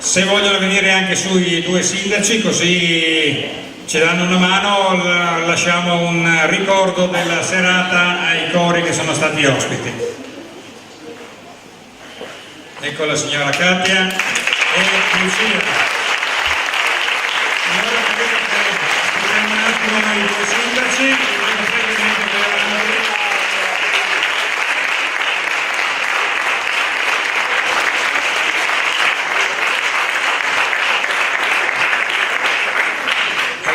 se vogliono venire anche sui due sindaci, così ci danno una mano, lasciamo un ricordo della serata ai cori che sono stati ospiti. Ecco la signora Katia e Lucia. Allora aspettiamo un attimo noi i due sindaci.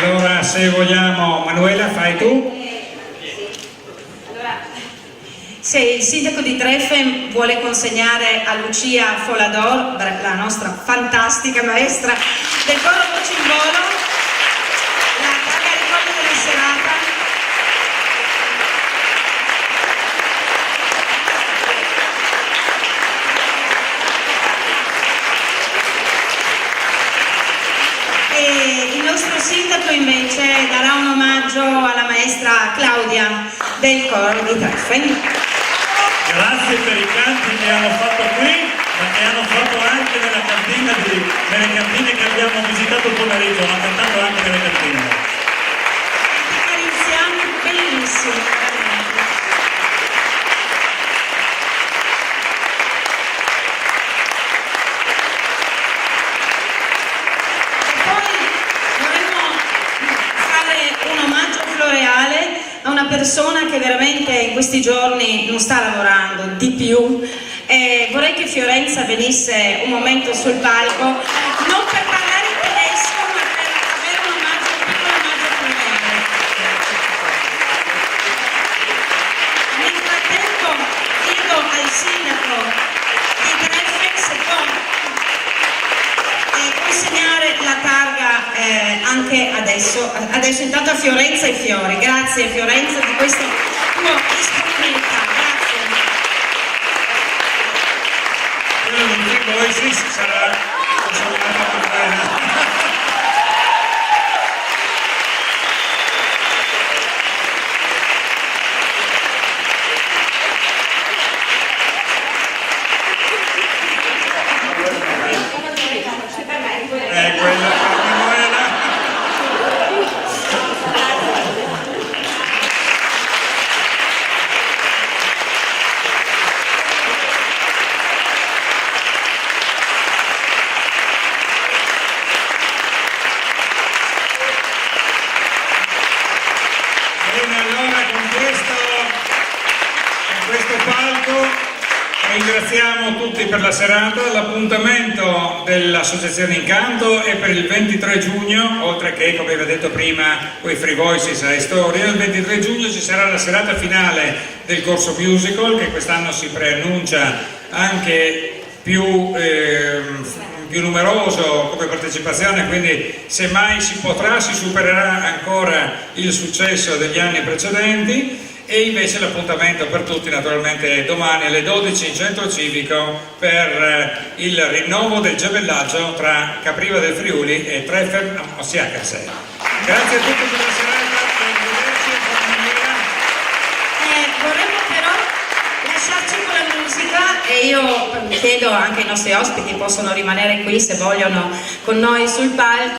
Allora, se vogliamo, Manuela, fai tu? Allora, se il sindaco di Treffe vuole consegnare a Lucia Folador, la nostra fantastica maestra del coro Bocimbolo, la targa ricordo della serata. E il nostro sindaco invece darà un omaggio alla maestra Claudia del coro di Treffe. Grazie per i canti che hanno fatto qui, ma che hanno fatto anche nelle cantine che abbiamo visitato il pomeriggio, hanno cantato anche nelle cantine. Carizziamo, bellissimo, veramente. E poi vorremmo fare un omaggio floreale a una persona che veramente in questi giorni non sta lavorando di più. Vorrei che Fiorenza venisse un momento sul palco, non per parlare in tedesco, ma per avere un piccolo omaggio floreale. Nel frattempo chiedo al sindaco di Treffe se può consegnare la targa anche adesso intanto a Fiorenza e Fiori. Grazie Fiorenza di questa tua disponibilità, grazie. Poi sì, sarà quella per Manuela. Bene, allora con questo palco ringraziamo tutti per la serata. L'appuntamento dell'Associazione Incanto è per il 23 giugno, oltre che, come vi ho detto prima, con i Free Voices a Storia. Il 23 giugno ci sarà la serata finale del corso musical, che quest'anno si preannuncia anche più numeroso come partecipazione, quindi semmai si supererà ancora il successo degli anni precedenti. E invece l'appuntamento per tutti naturalmente è domani alle 12 in centro civico per il rinnovo del gemellaggio tra Capriva del Friuli e Treffe ossia Cassel. Grazie a tutti per la serata, arrivederci e buona. Vorremmo però lasciarci con la musica e io chiedo anche ai nostri ospiti, possono rimanere qui se vogliono con noi sul palco.